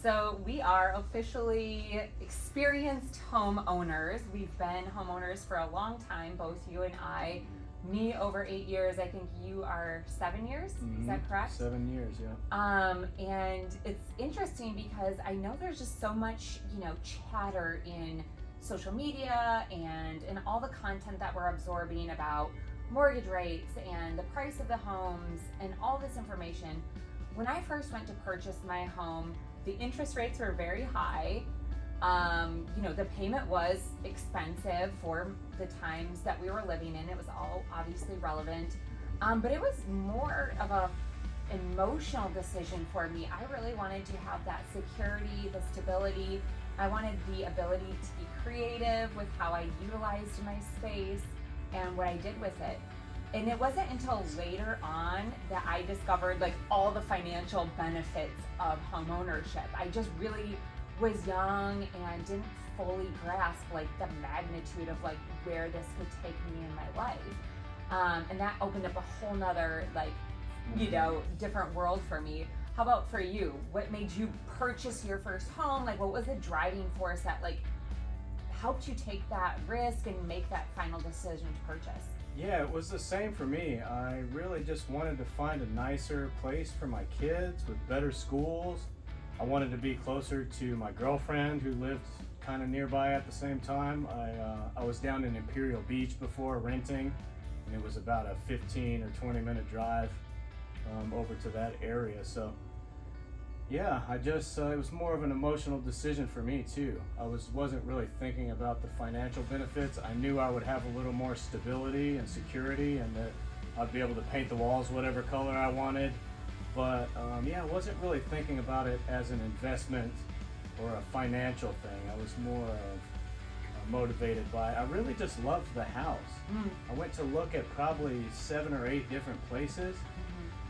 So we are officially experienced homeowners. We've been homeowners for a long time, both you and I. Me over 8 years. I think you are 7 years. Is that correct? 7 years, yeah. And it's interesting because I know there's just so much, chatter in social media and in all the content that we're absorbing about mortgage rates and the price of the homes and all this information. When I first went to purchase my home, the interest rates were very high. The payment was expensive for the times that we were living in. It was all obviously relevant. But it was more of a emotional decision for me. I really wanted to have that security, the stability. I wanted the ability to be creative with how I utilized my space and what I did with it. And it wasn't until later on that I discovered all the financial benefits of homeownership. I just really was young and didn't fully grasp the magnitude of where this could take me in my life. And that opened up a whole nother different world for me. How about for you? What made you purchase your first home? What was the driving force that helped you take that risk and make that final decision to purchase? Yeah, it was the same for me. I really just wanted to find a nicer place for my kids with better schools. I wanted to be closer to my girlfriend who lived kind of nearby at the same time. I was down in Imperial Beach before renting, and it was about a 15 or 20 minute drive over to that area. So yeah, it was more of an emotional decision for me too. I wasn't really thinking about the financial benefits. I knew I would have a little more stability and security, and that I'd be able to paint the walls whatever color I wanted. But I wasn't really thinking about it as an investment or a financial thing. I was more motivated by, I really just loved the house. I went to look at probably 7 or 8 different places,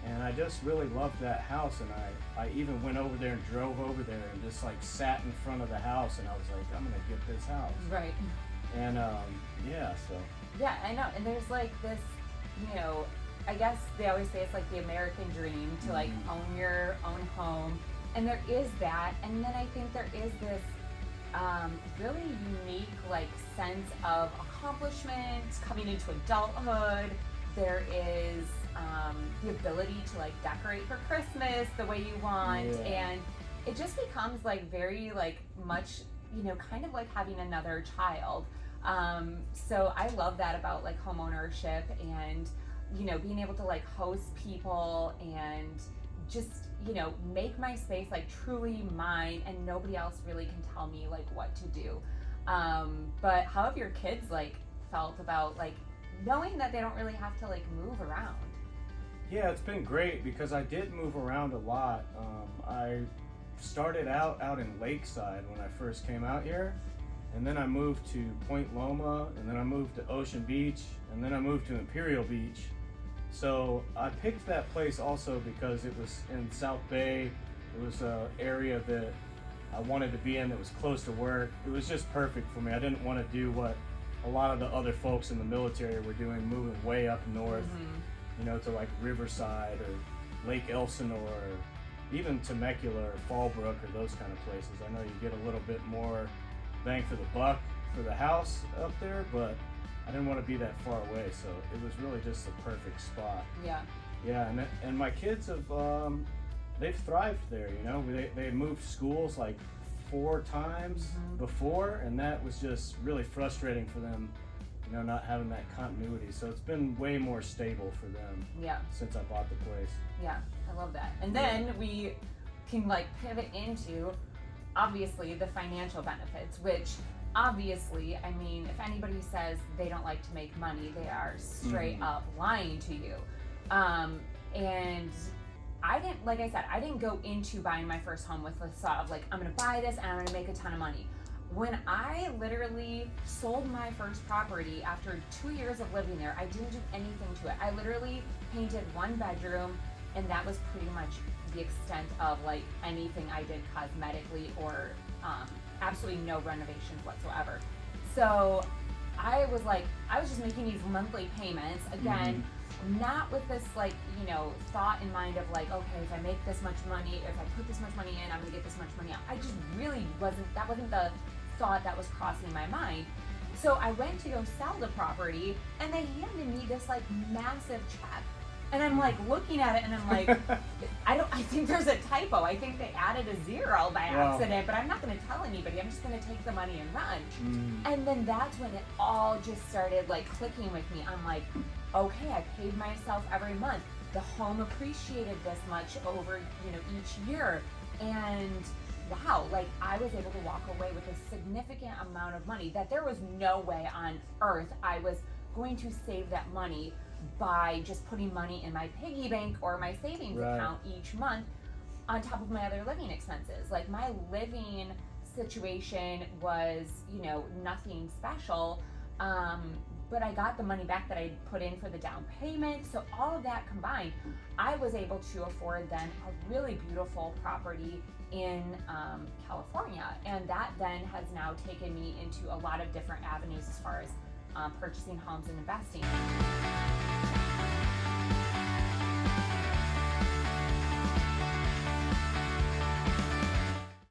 and I just really loved that house. And I even went over there and drove over there and just sat in front of the house, and I was like, I'm gonna get this house. Right. And so. Yeah, I know. And there's this, I guess they always say it's the American dream to own your own home, and there is that. And then I think there is this really unique sense of accomplishment coming into adulthood. There is the ability to decorate for Christmas the way you want, and it just becomes very much kind of having another child. So I love that about homeownership and being able to host people and just make my space truly mine, and nobody else really can tell me what to do. But how have your kids felt about knowing that they don't really have to move around? Yeah, it's been great because I did move around a lot. I started out in Lakeside when I first came out here, and then I moved to Point Loma, and then I moved to Ocean Beach, and then I moved to Imperial Beach. So I picked that place also because it was in South Bay. It was an area that I wanted to be in that was close to work. It was just perfect for me. I didn't want to do what a lot of the other folks in the military were doing, moving way up north, to Riverside or Lake Elsinore, or even Temecula or Fallbrook or those kind of places. I know you get a little bit more bang for the buck for the house up there, but I didn't want to be that far away, so it was really just the perfect spot. Yeah. Yeah, and my kids have they've thrived there. They moved schools 4 times before, and that was just really frustrating for them. Not having that continuity. So it's been way more stable for them. Yeah. Since I bought the place. Yeah, I love that. And then we can pivot into obviously the financial benefits, which obviously, I mean, if anybody says they don't like to make money, they are straight up lying to you. And I didn't, like I said, I didn't go into buying my first home with the thought of I'm gonna buy this and I'm gonna make a ton of money. When I literally sold my first property after 2 years of living there, I didn't do anything to it. I literally painted 1 bedroom, and that was pretty much the extent of anything I did cosmetically, or absolutely no renovations whatsoever. So I was just making these monthly payments. Again, not with this like, thought in mind of like, okay, if I make this much money, if I put this much money in, I'm gonna get this much money out. I just really that wasn't the thought that was crossing my mind. So I went to go sell the property, and they handed me this like massive check. And I'm like looking at it, and I'm like, I think there's a typo. I think they added a zero by accident, but I'm not going to tell anybody. I'm just going to take the money and run. And then that's when it all just started like clicking with me. I'm like, okay, I paid myself every month. The home appreciated this much over, each year. And wow, like I was able to walk away with a significant amount of money that there was no way on earth I was going to save that money by just putting money in my piggy bank or my savings account each month on top of my other living expenses. Like my living situation was, nothing special. But I got the money back that I put in for the down payment. So all of that combined, I was able to afford then a really beautiful property in California. And that then has now taken me into a lot of different avenues as far as purchasing homes and investing.